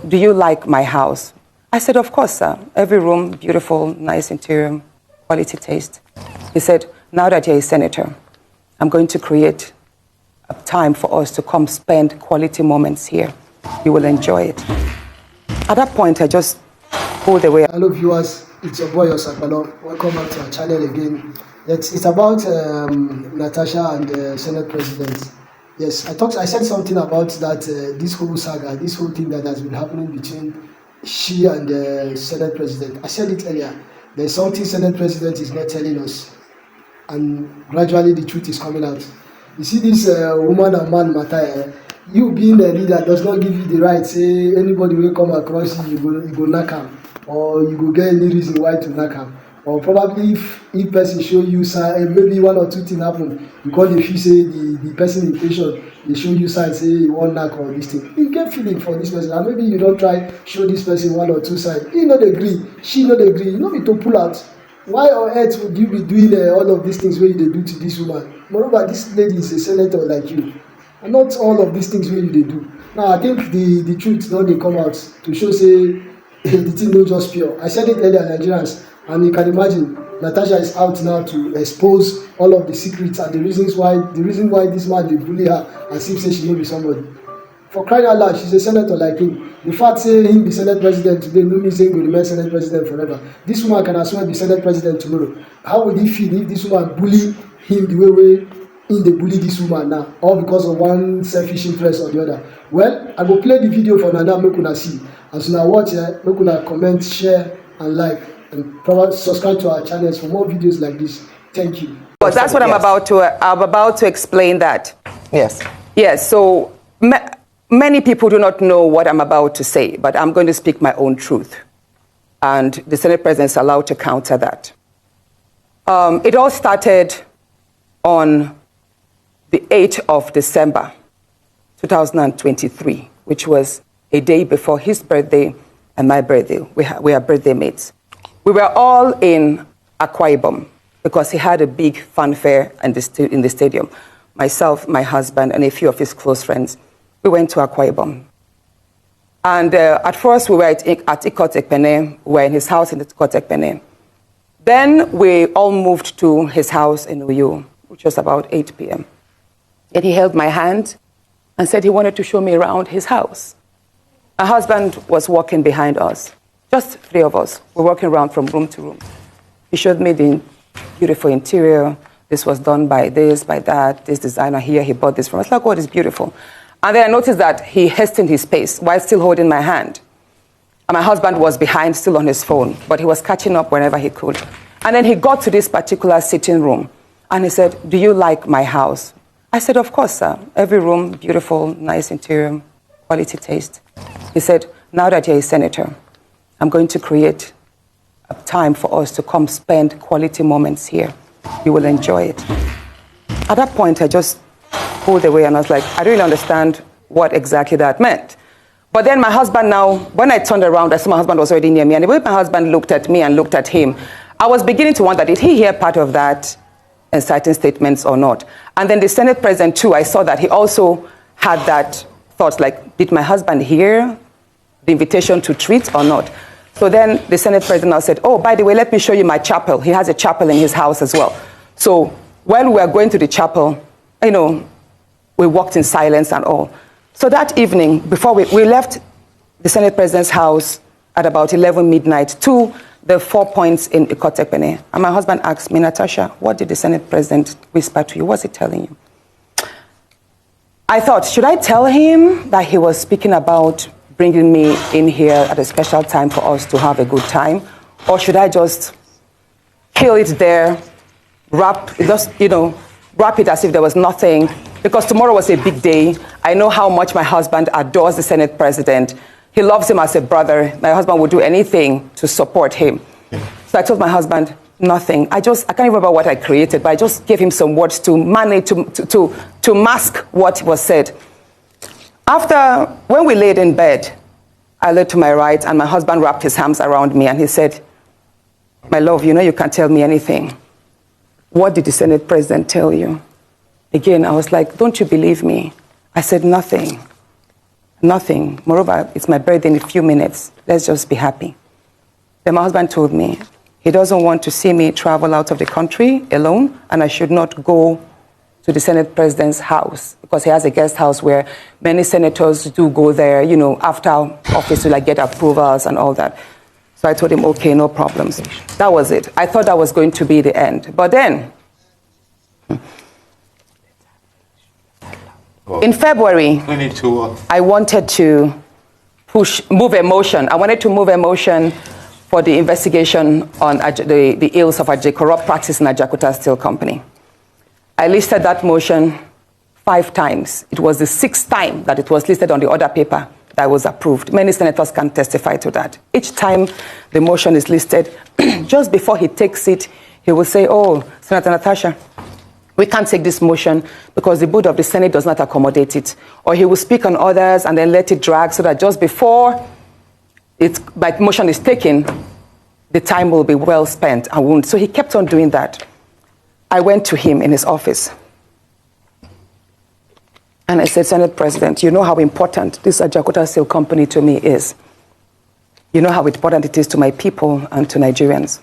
do you like my house? I said, of course, sir. Every room, beautiful, nice interior, quality taste. He said, now that you're a senator, I'm going to create a time for us to come spend quality moments here. You will enjoy it. At that point, I just pulled away. Hello viewers, it's your boy AKpabio. Welcome back to our channel again. It's about Natasha and the Senate President. Yes, I said something about that, this whole saga, this whole thing that has been happening between she and the Senate President. I said it earlier, there's something Senate President is not telling us, and gradually the truth is coming out. You see this woman and man matter, you being a leader does not give you the right, say anybody will come across you, you go knock am, or you go get any reason why to knock am. Or probably if person show you sign, maybe one or two things happen because if you say the person in question, they show you sign say you want knock or this thing, you get feeling for this person, and maybe you don't try show this person one or two sign, he not agree, she not agree, you no need to pull out. Why on earth would you be doing all of these things wey you dey do to this woman? Moreover, this lady is a senator like you, and not all of these things wey you dey do. Now I think the truth don dey come out to show say the thing no just pure. I said it earlier, Nigerians, and you can imagine Natasha is out now to expose all of the secrets and the reason why this man dey bully her as if say she no be somebody. For crying out loud, she's a senator like him. The fact say him be Senate President today no mean say he go remain Senate President forever. This woman can as well be Senate President tomorrow. How would he feel if this woman bully him the way him dey bully this woman now, all because of one selfish interest or the other? Well, I go play the video for una now make una see. As una watch make una comment, share and like, and probably subscribe to our channels for more videos like this. Thank you. But that's what I'm about to explain that. Yes. Yes, so many people do not know what I'm about to say, but I'm going to speak my own truth. And the Senate President is allowed to counter that. It all started on the 8th of December, 2023, which was a day before his birthday and my birthday. We are birthday mates. We were all in AKpabio because he had a big fanfare in the stadium. Myself, my husband, and a few of his close friends, we went to AKpabio. And at first, we were at AKpabio. We were in his house in AKpabio. Then we all moved to his house in Uyo, which was about 8 p.m. And he held my hand and said he wanted to show me around his house. My husband was walking behind us. Just three of us were walking around from room to room. He showed me the beautiful interior. This was done by this, by that, this designer here, he bought this from us. I was like, oh, it's beautiful. And then I noticed that he hastened his pace while still holding my hand. And my husband was behind, still on his phone, but he was catching up whenever he could. And then he got to this particular sitting room, and he said, do you like my house? I said, of course, sir. Every room, beautiful, nice interior, quality taste. He said, now that you're a senator, I'm going to create a time for us to come spend quality moments here. You will enjoy it. At that point, I just pulled away and I was like, I don't really understand what exactly that meant. But then my husband now, when I turned around, I saw my husband was already near me. And the way my husband looked at me and looked at him, I was beginning to wonder, did he hear part of that inciting statements or not? And then the Senate President too, I saw that he also had that thought, like, did my husband hear the invitation to treat or not? So then the Senate President now said, oh, by the way, let me show you my chapel. He has a chapel in his house as well. So when we were going to the chapel, we walked in silence and all. So that evening, before we left the Senate President's house at about 11 midnight to the 4 Points in AKpabio. And my husband asked me, Natasha, what did the Senate President whisper to you? What's he telling you? I thought, should I tell him that he was speaking about bringing me in here at a special time for us to have a good time? Or should I just kill it there, wrap it as if there was nothing? Because tomorrow was a big day. I know how much my husband adores the Senate President. He loves him as a brother. My husband would do anything to support him. So I told my husband, nothing. I can't remember what I created, but I just gave him some words to manage, to mask what was said. When we laid in bed, I lay to my right, and my husband wrapped his arms around me, and he said, my love, you can't tell me anything. What did the Senate President tell you? Again, I was like, don't you believe me? I said, nothing. Nothing. Moreover, it's my birthday in a few minutes. Let's just be happy. Then my husband told me he doesn't want to see me travel out of the country alone, and I should not go to the Senate President's house because he has a guest house where many senators do go there, you know, after office to like get approvals and all that. So I told him, okay, no problems. That was it. I thought that was going to be the end. But then, in February, I wanted to move a motion. I wanted to move a motion for the investigation on the ills of corrupt practice in Ajakuta Steel Company. I listed that motion 5 times. It was the 6th time that it was listed on the order paper that was approved. Many senators can testify to that. Each time the motion is listed, just before he takes it, he will say, oh, Senator Natasha, we can't take this motion because the board of the Senate does not accommodate it. Or he will speak on others and then let it drag so that just before my motion is taken, the time will be well spent. So he kept on doing that. I went to him in his office. And I said, Senate President, you know how important this Ajakuta Steel Company to me is. You know how important it is to my people and to Nigerians.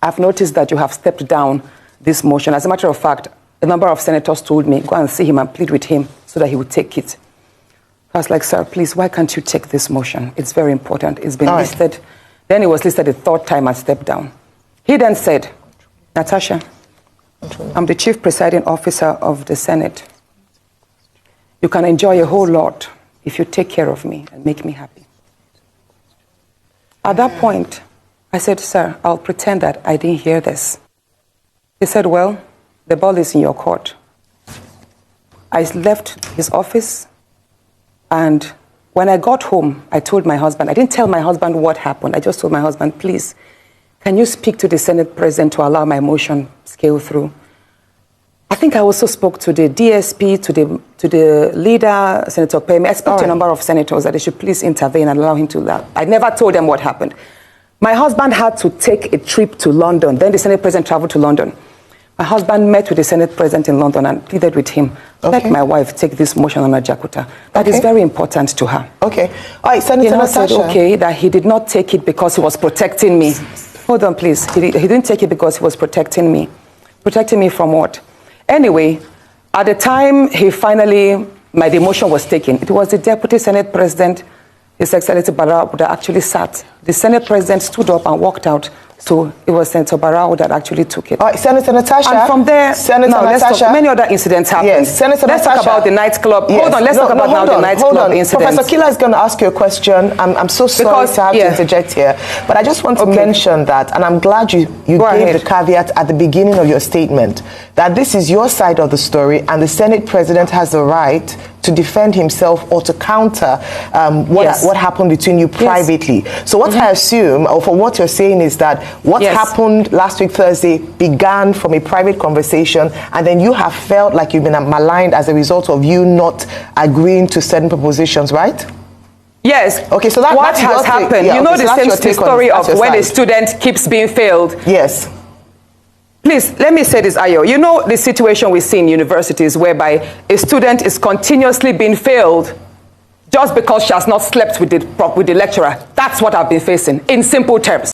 I've noticed that you have stepped down this motion. As a matter of fact, a number of senators told me, go and see him and plead with him so that he would take it. I was like, sir, please, why can't you take this motion? It's very important. It's been listed. Then it was listed the 3rd time I stepped down. He then said, Natasha, I'm the chief presiding officer of the Senate. You can enjoy a whole lot if you take care of me and make me happy. At that point, I said, sir, I'll pretend that I didn't hear this. He said, well, the ball is in your court. I left his office, and when I got home, I told my husband, I didn't tell my husband what happened. I just told my husband, please, can you speak to the Senate President to allow my motion scale through? I think I also spoke to the DSP, to the leader, Senator AKpabio. I spoke to a number of senators that they should please intervene and allow him to laugh. I never told them what happened. My husband had to take a trip to London. Then the Senate President traveled to London. My husband met with the Senate President in London and pleaded with him, let my wife take this motion on Ajakuta. That is very important to her. Okay. All right, Senator Natasha. Said, okay, that he did not take it because he was protecting me. Hold on, please. He didn't take it because he was protecting me. Protecting me from what? Anyway, at the time my demotion was taken, it was the Deputy Senate President, His Excellency Barao, that actually sat. The Senate President stood up and walked out. So it was Senator Barao that actually took it. All right, Senator Natasha. And from there, Natasha. Many other incidents happened. Yes, Senator let's Natasha. Talk about the nightclub. Yes. Hold on, let's talk about the nightclub incident. Professor Kila is going to ask you a question. I'm so sorry to have to interject here, but I just want to mention that, and I'm glad you gave the caveat at the beginning of your statement, that this is your side of the story, and the Senate President has the right to defend himself or to counter what happened between you privately. So what I assume, or for what you're saying, is that what happened last week Thursday began from a private conversation, and then you have felt like you've been maligned as a result of you not agreeing to certain propositions, right? Yes. Okay, so what has happened? You know the story of when a student keeps being failed. Yes. Please, let me say this, Ayo. You know the situation we see in universities whereby a student is continuously being failed just because she has not slept with the lecturer. That's what I've been facing, in simple terms.